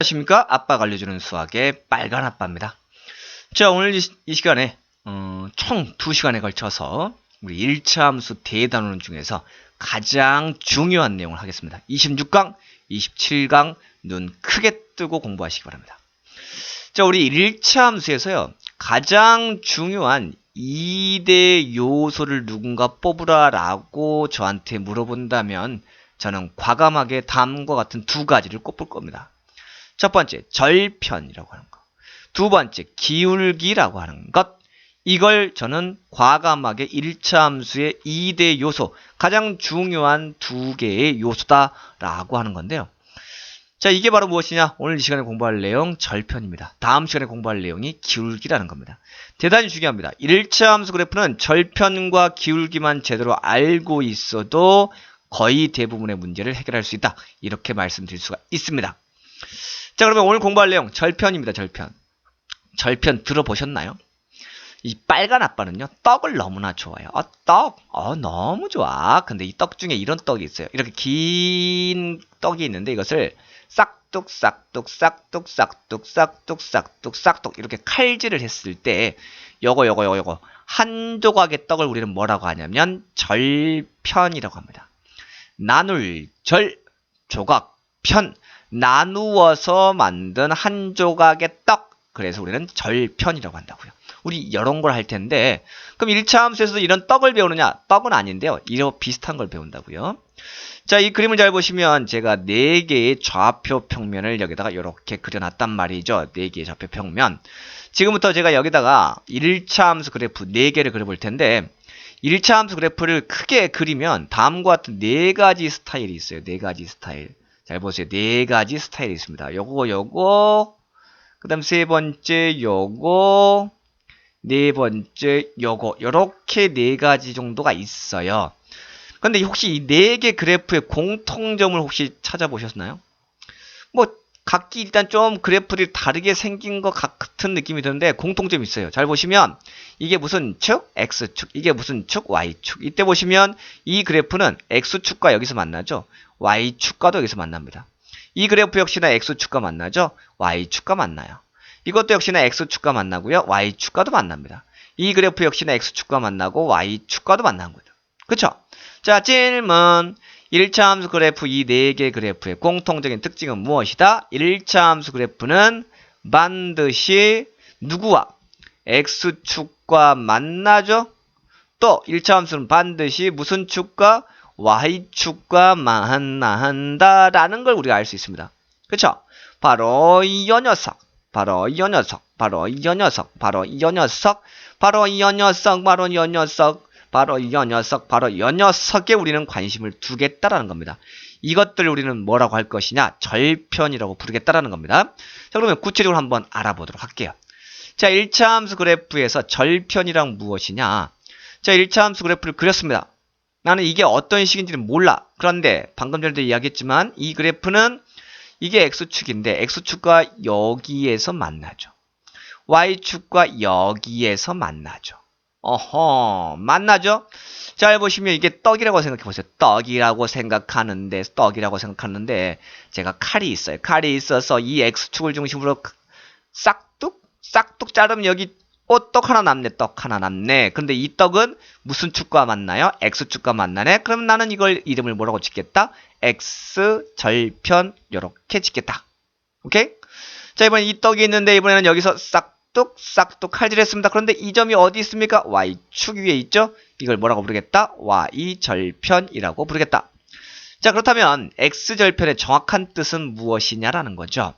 안녕하십니까? 아빠가 알려주는 수학의 빨간 아빠입니다. 자, 오늘 이 시간에 총 2시간에 걸쳐서 우리 1차 함수 대단원 중에서 가장 중요한 내용을 하겠습니다. 26강, 27강 눈 크게 뜨고 공부하시기 바랍니다. 자, 우리 1차 함수에서요. 가장 중요한 2대 요소를 누군가 뽑으라 라고 저한테 물어본다면 저는 과감하게 다음과 같은 두 가지를 꼽을 겁니다. 첫 번째, 절편이라고 하는 것. 두 번째, 기울기라고 하는 것. 이걸 저는 과감하게 1차 함수의 2대 요소, 가장 중요한 두 개의 요소다라고 하는 건데요. 자, 이게 바로 무엇이냐? 오늘 이 시간에 공부할 내용 절편입니다. 다음 시간에 공부할 내용이 기울기라는 겁니다. 대단히 중요합니다. 1차 함수 그래프는 절편과 기울기만 제대로 알고 있어도 거의 대부분의 문제를 해결할 수 있다. 이렇게 말씀드릴 수가 있습니다. 자, 그러면 오늘 공부할 내용 절편입니다. 절편. 절편 들어보셨나요? 이 빨간 아빠는요, 떡을 너무나 좋아해요. 떡, 너무 좋아. 근데 이 떡 중에 이런 떡이 있어요. 이렇게 긴 떡이 있는데 이것을 싹둑 싹둑 싹둑 싹둑 싹둑 싹둑 싹둑 이렇게 칼질을 했을 때 요거 한 조각의 떡을 우리는 뭐라고 하냐면 절편이라고 합니다. 나눌 절 조각 편 나누어서 만든 한 조각의 떡. 그래서 우리는 절편이라고 한다고요. 우리 이런 걸 할 텐데 그럼 1차 함수에서 이런 떡을 배우느냐? 떡은 아닌데요. 이런 비슷한 걸 배운다고요. 자, 이 그림을 잘 보시면 제가 4개의 좌표 평면을 여기다가 이렇게 그려놨단 말이죠. 4개의 좌표 평면. 지금부터 제가 여기다가 1차 함수 그래프 4개를 그려볼 텐데 1차 함수 그래프를 크게 그리면 다음과 같은 4가지 스타일이 있어요. 4가지 스타일. 잘 보세요. 4가지 스타일이 있습니다. 요거, 그 다음 세 번째 요거, 네 번째 요거. 요렇게 4가지 정도가 있어요. 근데 혹시 이 4개 그래프의 공통점을 혹시 찾아보셨나요? 뭐, 각기 일단 좀 그래프들이 다르게 생긴 것 같은 느낌이 드는데 공통점이 있어요. 잘 보시면 이게 무슨 축? X축. 이게 무슨 축? Y축. 이때 보시면 이 그래프는 X축과 여기서 만나죠. Y축과도 여기서 만납니다. 이 그래프 역시나 X축과 만나죠. Y축과 만나요. 이것도 역시나 X축과 만나고요. Y축과도 만납니다. 이 그래프 역시나 X축과 만나고 Y축과도 만나는 거죠. 그쵸? 자, 질문. 1차 함수 그래프 이 4개 그래프의 공통적인 특징은 무엇이다? 1차 함수 그래프는 반드시 누구와? X축과 만나죠? 또 1차 함수는 반드시 무슨 축과? Y축과 만나한다라는 걸 우리가 알 수 있습니다. 그쵸? 바로 이 녀석, 바로 이 녀석, 바로 이 녀석, 바로 이 녀석, 바로 이 녀석, 바로 이 녀석, 바로 이 녀석, 바로 이 녀석에 우리는 관심을 두겠다라는 겁니다. 이것들을 우리는 뭐라고 할 것이냐? 절편이라고 부르겠다라는 겁니다. 자, 그러면 구체적으로 한번 알아보도록 할게요. 자, 1차 함수 그래프에서 절편이란 무엇이냐? 자, 1차 함수 그래프를 그렸습니다. 나는 이게 어떤 식인지는 몰라. 그런데 방금 전에도 이야기했지만 이 그래프는 이게 X축인데 X축과 여기에서 만나죠. Y축과 여기에서 만나죠. 어허, 만나죠? 잘 보시면 이게 떡이라고 생각해 보세요. 떡이라고 생각하는데 제가 칼이 있어요. 칼이 있어서 이 X축을 중심으로 싹둑 자르면 여기 떡 하나 남네. 떡 하나 남네. 근데 이 떡은 무슨 축과 만나요? X축과 만나네. 그럼 나는 이걸 이름을 뭐라고 짓겠다? X절편 요렇게 짓겠다. 오케이? 자, 이번에 이 떡이 있는데 이번에는 여기서 싹둑 칼질했습니다. 그런데 이 점이 어디 있습니까? Y축 위에 있죠? 이걸 뭐라고 부르겠다? Y절편이라고 부르겠다. 자, 그렇다면 X절편의 정확한 뜻은 무엇이냐라는 거죠.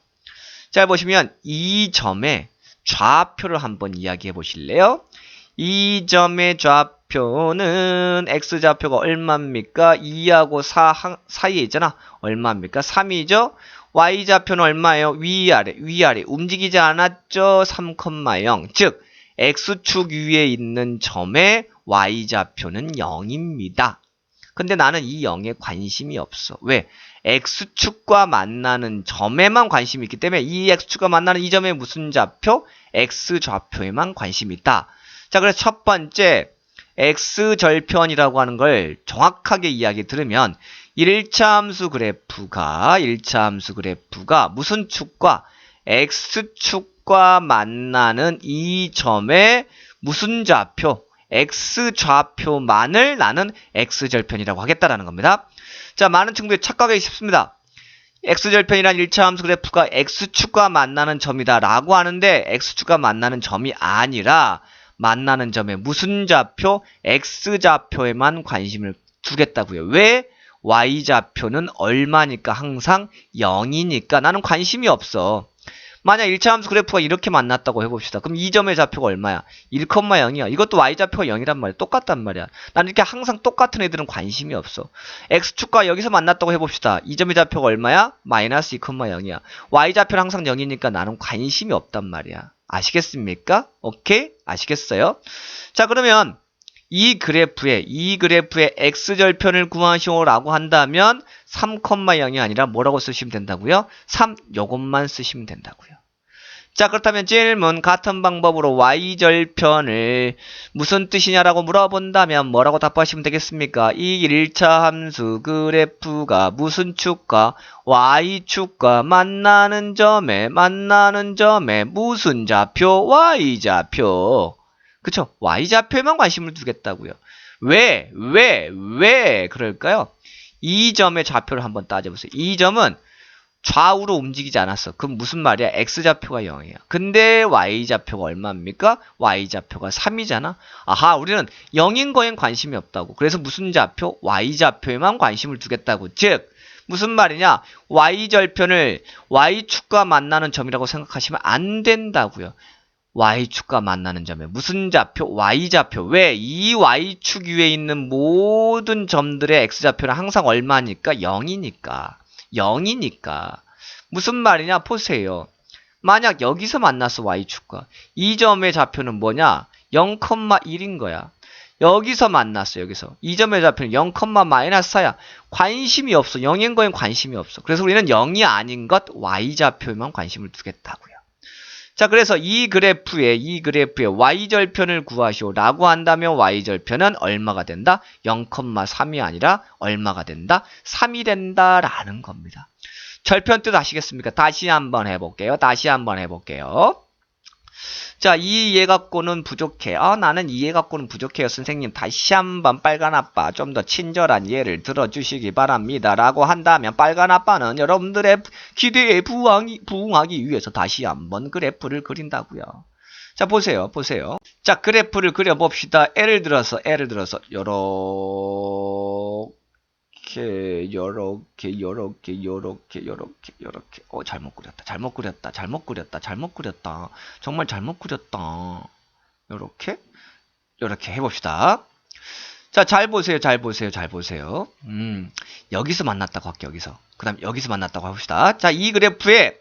자, 보시면 이 점에 좌표를 한번 이야기해 보실래요? 이 점의 좌표는 X좌표가 얼마입니까? 2하고 4 사이에 있잖아. 얼마입니까? 3이죠? Y좌표는 얼마예요? 위아래 움직이지 않았죠? 3,0. 즉 X축 위에 있는 점의 Y좌표는 0입니다. 근데 나는 이 0에 관심이 없어. 왜? X축과 만나는 점에만 관심이 있기 때문에 이 X축과 만나는 이 점에 무슨 좌표? X좌표에만 관심이 있다. 자, 그래서 첫 번째 X절편이라고 하는 걸 정확하게 이야기 들으면 1차 함수 그래프가 무슨 축과 x축과 만나는 이 점의 무슨 좌표, x좌표만을 나는 x절편이라고 하겠다라는 겁니다. 자, 많은 친구들이 착각하기 쉽습니다. x절편이란 1차 함수 그래프가 x축과 만나는 점이다 라고 하는데 x축과 만나는 점이 아니라 만나는 점의 무슨 좌표? x좌표에만 관심을 두겠다고요. 왜? y좌표는 얼마니까? 항상 0이니까 나는 관심이 없어. 만약 1차 함수 그래프가 이렇게 만났다고 해봅시다. 그럼 이 점의 좌표가 얼마야? 1,0이야. 이것도 y좌표가 0이란 말이야. 똑같단 말이야. 나는 이렇게 항상 똑같은 애들은 관심이 없어. x축과 여기서 만났다고 해봅시다. 이 점의 좌표가 얼마야? 마이너스 2,0이야. y좌표는 항상 0이니까 나는 관심이 없단 말이야. 아시겠습니까? 오케이? 아시겠어요? 자, 그러면 이 그래프의 x절편을 구하시오라고 한다면 3,0이 아니라 뭐라고 쓰시면 된다고요? 3 요것만 쓰시면 된다고요. 자, 그렇다면 질문 같은 방법으로 y절편을 무슨 뜻이냐라고 물어본다면 뭐라고 답하시면 되겠습니까? 이 1차 함수 그래프가 무슨 축과 y축과 만나는 점에 무슨 좌표? y좌표. 그쵸? y좌표에만 관심을 두겠다고요. 왜 그럴까요? 이 점의 좌표를 한번 따져보세요. 이 점은 좌우로 움직이지 않았어. 그럼 무슨 말이야? x좌표가 0이야. 근데 y좌표가 얼마입니까? y좌표가 3이잖아. 아하, 우리는 0인 거엔 관심이 없다고. 그래서 무슨 좌표? y좌표에만 관심을 두겠다고. 즉 무슨 말이냐? y절편을 y축과 만나는 점이라고 생각하시면 안 된다고요. y축과 만나는 점에 무슨 좌표? y좌표. 왜? 이 y축 위에 있는 모든 점들의 x좌표는 항상 얼마니까? 0이니까. 무슨 말이냐? 보세요. 만약 여기서 만났어, y축과. 이 점의 좌표는 뭐냐? 0,1인 거야. 여기서 만났어, 여기서. 이 점의 좌표는 0,-4야. 관심이 없어. 0인 거엔 관심이 없어. 그래서 우리는 0이 아닌 것, y좌표에만 관심을 두겠다고요. 자, 그래서 이 그래프의 y절편을 구하시오라고 한다면 y절편은 얼마가 된다? 0,3이 아니라 얼마가 된다? 3이 된다라는 겁니다. 절편 뜻 아시겠습니까? 다시 한번 해볼게요. 자, 이 이해 갖고는 부족해. 나는 이해 갖고는 부족해요. 선생님, 다시 한번 빨간 아빠 좀 더 친절한 예를 들어주시기 바랍니다. 라고 한다면 빨간 아빠는 여러분들의 기대에 부응하기 위해서 다시 한번 그래프를 그린다고요. 자, 보세요. 자, 그래프를 그려봅시다. 예를 들어서 요렇게 잘못 그렸다. 정말 잘못 그렸다. 요렇게 해봅시다. 자, 잘 보세요. 여기서 만났다고 할게요. 그 다음 여기서 만났다고 해봅시다. 자, 이 그래프에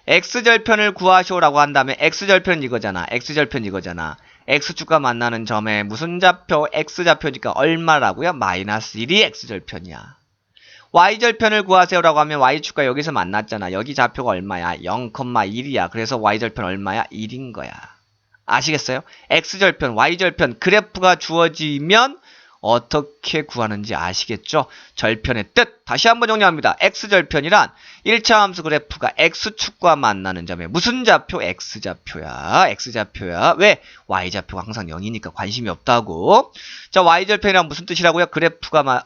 x절편을 구하시오라고 한다면 x절편은 이거잖아. x축과 만나는 점에 무슨 좌표? x좌표니까 얼마라고요? 마이너스 1이 x절편이야. y절편을 구하세요라고 하면 y축과 여기서 만났잖아. 여기 좌표가 얼마야? 0,1이야. 그래서 y절편 얼마야? 1인 거야. 아시겠어요? x절편, y절편 그래프가 주어지면 어떻게 구하는지 아시겠죠? 절편의 뜻 다시 한번 정리합니다. x절편이란 1차 함수 그래프가 x축과 만나는 점에 무슨 좌표? x좌표야. 왜? y좌표가 항상 0이니까 관심이 없다고. 자, y절편이란 무슨 뜻이라고요? 그래프가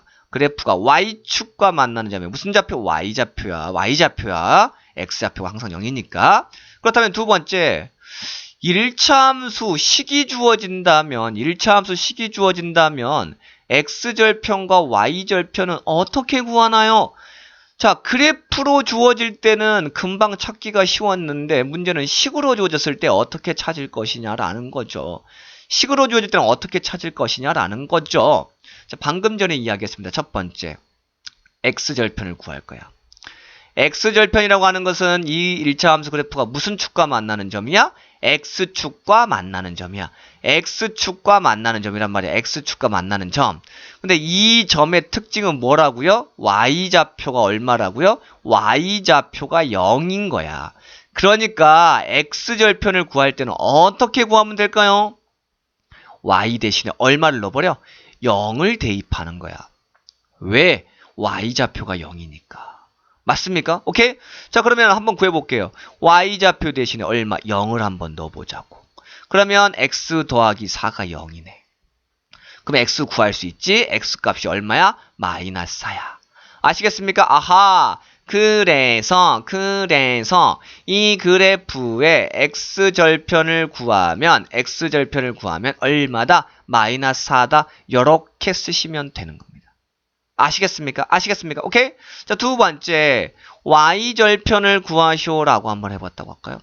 y축과 만나는 점에 무슨 좌표? y좌표야. x좌표가 항상 0이니까. 그렇다면 두 번째, 1차 함수 식이 주어진다면 x절편과 y절편은 어떻게 구하나요? 자, 그래프로 주어질 때는 금방 찾기가 쉬웠는데 문제는 식으로 주어졌을 때 어떻게 찾을 것이냐라는 거죠. 자, 방금 전에 이야기했습니다. 첫 번째, x절편을 구할 거야. x절편이라고 하는 것은 이 1차 함수 그래프가 무슨 축과 만나는 점이야? x축과 만나는 점이야. x축과 만나는 점이란 말이야. x축과 만나는 점. 근데 이 점의 특징은 뭐라고요? y좌표가 얼마라고요? y좌표가 0인 거야. 그러니까 x절편을 구할 때는 어떻게 구하면 될까요? y 대신에 얼마를 넣어버려? 0을 대입하는 거야. 왜? y좌표가 0이니까. 맞습니까? 오케이? 자, 그러면 한번 구해볼게요. y좌표 대신에 얼마? 0을 한번 넣어보자고. 그러면 x 더하기 4가 0이네. 그럼 x 구할 수 있지? x 값이 얼마야? 마이너스 4야. 아시겠습니까? 아하! 그래서 이 그래프의 x절편을 구하면 얼마다? 마이너스 4다. 요렇게 쓰시면 되는 겁니다. 아시겠습니까? 오케이? 자, 두 번째, y절편을 구하시오라고 한번 해봤다고 할까요?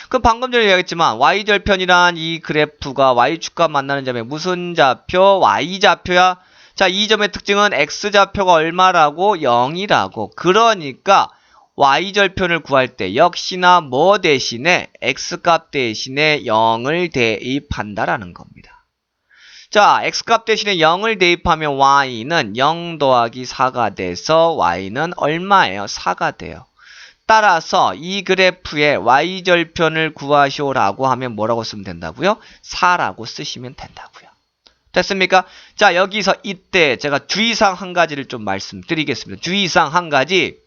그럼 방금 전에 이야기했지만 y절편이란 이 그래프가 y축과 만나는 점에 무슨 좌표? y좌표야. 자, 이 점의 특징은 x좌표가 얼마라고? 0이라고. 그러니까 y절편을 구할 때 역시나 뭐 대신에 x값 대신에 0을 대입한다라는 겁니다. 자, x값 대신에 0을 대입하면 y는 0 더하기 4가 돼서 y는 얼마예요? 4가 돼요. 따라서 이 그래프의 y절편을 구하시오라고 하면 뭐라고 쓰면 된다고요? 4라고 쓰시면 된다고요. 됐습니까? 자, 여기서 이때 제가 주의사항 한 가지를 좀 말씀드리겠습니다. 주의사항 한 가지.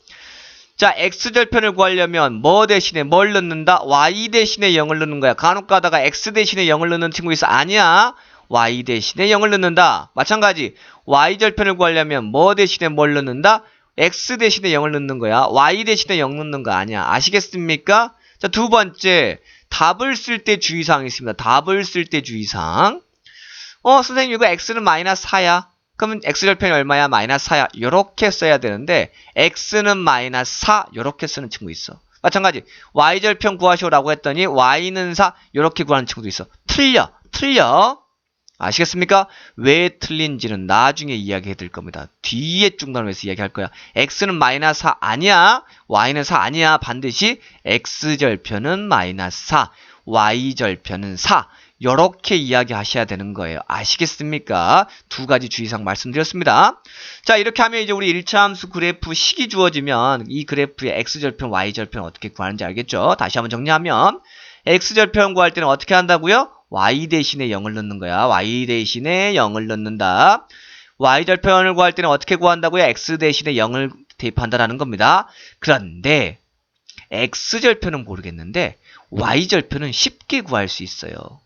자, x절편을 구하려면 뭐 대신에 뭘 넣는다? y 대신에 0을 넣는 거야. 간혹 가다가 x 대신에 0을 넣는 친구 있어. 아니야. y 대신에 0을 넣는다. 마찬가지. y절편을 구하려면 뭐 대신에 뭘 넣는다? x 대신에 0을 넣는 거야. y 대신에 0 넣는 거 아니야. 아시겠습니까? 자, 두 번째. 답을 쓸 때 주의사항이 있습니다. 답을 쓸 때 주의사항. 선생님 이거 x는 마이너스 4야. 그러면 x절편이 얼마야? 마이너스 4야. 요렇게 써야 되는데 x는 마이너스 4 요렇게 쓰는 친구 있어. 마찬가지 y절편 구하시오라고 했더니 y는 4 요렇게 구하는 친구도 있어. 틀려. 아시겠습니까? 왜 틀린지는 나중에 이야기해 드릴 겁니다. 뒤에 중간에서 이야기할 거야. x는 마이너스 4 아니야. y는 4 아니야. 반드시 x절편은 마이너스 4, y절편은 4. 요렇게 이야기하셔야 되는 거예요. 아시겠습니까? 두 가지 주의사항 말씀드렸습니다. 자, 이렇게 하면 이제 우리 1차 함수 그래프 식이 주어지면 이 그래프의 x절편, y절편 어떻게 구하는지 알겠죠? 다시 한번 정리하면 x절편 구할 때는 어떻게 한다고요? y 대신에 0을 넣는 거야. y 대신에 0을 넣는다. y절편을 구할 때는 어떻게 구한다고요? x 대신에 0을 대입한다라는 겁니다. 그런데 x절편은 모르겠는데 y절편은 쉽게 구할 수 있어요.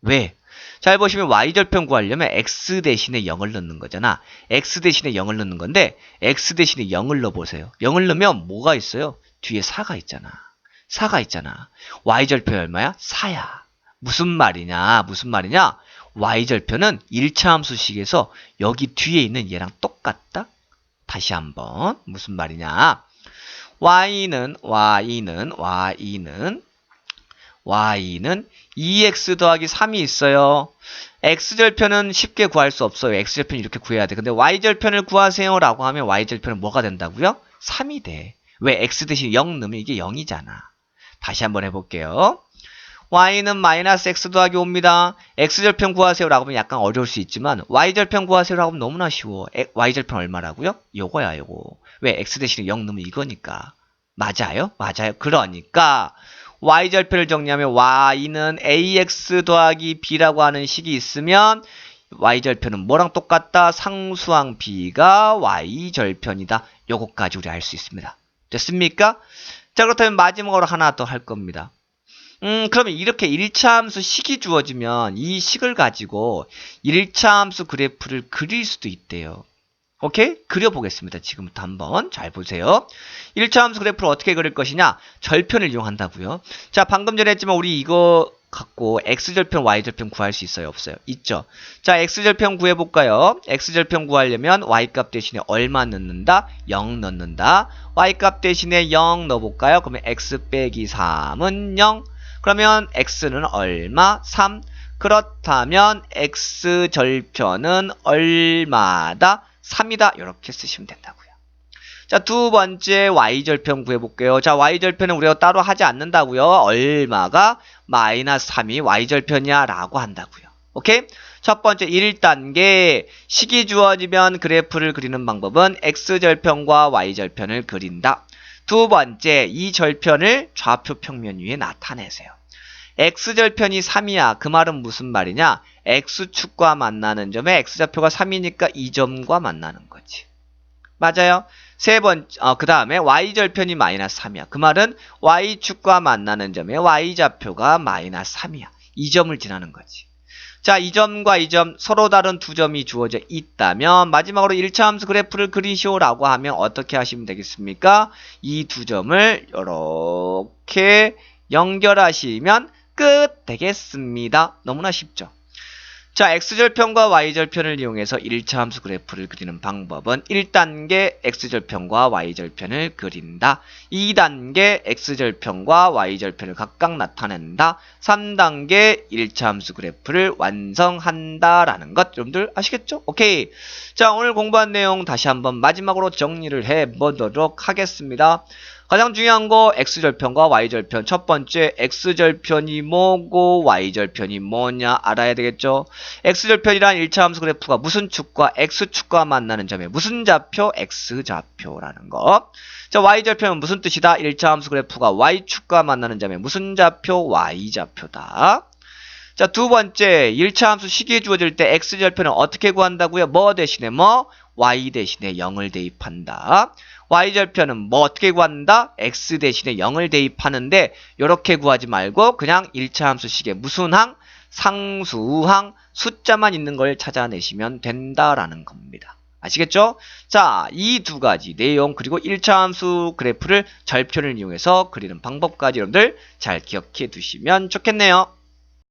왜? 잘 보시면 y절편 구하려면 x 대신에 0을 넣는 거잖아. x 대신에 0을 넣는 건데 x 대신에 0을 넣어보세요. 0을 넣으면 뭐가 있어요? 뒤에 4가 있잖아. y절편이 얼마야? 4야. 무슨 말이냐? y절편은 1차 함수식에서 여기 뒤에 있는 얘랑 똑같다? 다시 한번 무슨 말이냐? y는 2x 더하기 3이 있어요. x절편은 쉽게 구할 수 없어요. x절편 이렇게 구해야 돼. 근데 y절편을 구하세요 라고 하면 y절편은 뭐가 된다고요? 3이 돼. 왜? x 대신 0 넣으면 이게 0이잖아. 다시 한번 해볼게요. y는 마이너스 x 더하기 5입니다. x절편 구하세요 라고 하면 약간 어려울 수 있지만 y절편 구하세요 라고 하면 너무나 쉬워. y절편 얼마라고요? 요거야 요거. 왜? x 대신에 0 넣으면 이거니까. 맞아요? 그러니까 y절편을 정리하면 y는 ax 더하기 b라고 하는 식이 있으면 y절편은 뭐랑 똑같다? 상수항 b가 y절편이다. 요거까지 우리 알 수 있습니다. 됐습니까? 자, 그렇다면 마지막으로 하나 더 할 겁니다. 그러면 이렇게 1차 함수 식이 주어지면 이 식을 가지고 1차 함수 그래프를 그릴 수도 있대요. 오케이? 그려보겠습니다. 지금부터 한번 잘 보세요. 1차 함수 그래프를 어떻게 그릴 것이냐? 절편을 이용한다고요. 자, 방금 전에 했지만 우리 이거 갖고 x절편, y절편 구할 수 있어요? 없어요? 있죠. 자, x절편 구해볼까요? x절편 구하려면 y값 대신에 얼마 넣는다? 0 넣는다. y값 대신에 0 넣어볼까요? 그러면 x 빼기 3은 0. 그러면 x는 얼마? 3. 그렇다면 x절편은 얼마다? 3이다. 이렇게 쓰시면 된다고요. 자, 두 번째 y절편 구해볼게요. 자, y절편은 우리가 따로 하지 않는다고요. 얼마가 마이너스 3이 y절편이야 라고 한다고요. 오케이? 첫 번째 1단계 식이 주어지면 그래프를 그리는 방법은 x절편과 y절편을 그린다. 두 번째 이 절편을 좌표 평면 위에 나타내세요. x절편이 3이야. 그 말은 무슨 말이냐? x축과 만나는 점에 x좌표가 3이니까 이 점과 만나는 거지. 맞아요. 그 다음에 y절편이 마이너스 3이야. 그 말은 y축과 만나는 점에 y좌표가 마이너스 3이야. 이 점을 지나는 거지. 자, 이 점과 이 점 서로 다른 두 점이 주어져 있다면 마지막으로 1차 함수 그래프를 그리시오라고 하면 어떻게 하시면 되겠습니까? 이 두 점을 이렇게 연결하시면 끝 되겠습니다. 너무나 쉽죠? 자, x절편과 y절편을 이용해서 1차 함수 그래프를 그리는 방법은 1단계 x절편과 y절편을 그린다. 2단계 x절편과 y절편을 각각 나타낸다. 3단계 1차 함수 그래프를 완성한다 라는 것 여러분들 아시겠죠? 오케이. 자, 오늘 공부한 내용 다시 한번 마지막으로 정리를 해보도록 하겠습니다. 가장 중요한 거 x절편과 y절편. 첫 번째 x절편이 뭐고 y절편이 뭐냐 알아야 되겠죠. x절편이란 1차 함수 그래프가 무슨 축과 x축과 만나는 점에 무슨 좌표? x좌표라는 거. 자, y절편은 무슨 뜻이다? 1차 함수 그래프가 y축과 만나는 점에 무슨 좌표? y좌표다. 자, 두 번째 1차 함수 식이 주어질 때 x절편은 어떻게 구한다고요? 뭐 대신에 뭐? y 대신에 0을 대입한다. y절편은 뭐 어떻게 구한다? x 대신에 0을 대입하는데 이렇게 구하지 말고 그냥 1차 함수식의 무슨 항? 상수항 숫자만 있는 걸 찾아내시면 된다라는 겁니다. 아시겠죠? 자, 이 두 가지 내용 그리고 1차 함수 그래프를 절편을 이용해서 그리는 방법까지 여러분들 잘 기억해 두시면 좋겠네요.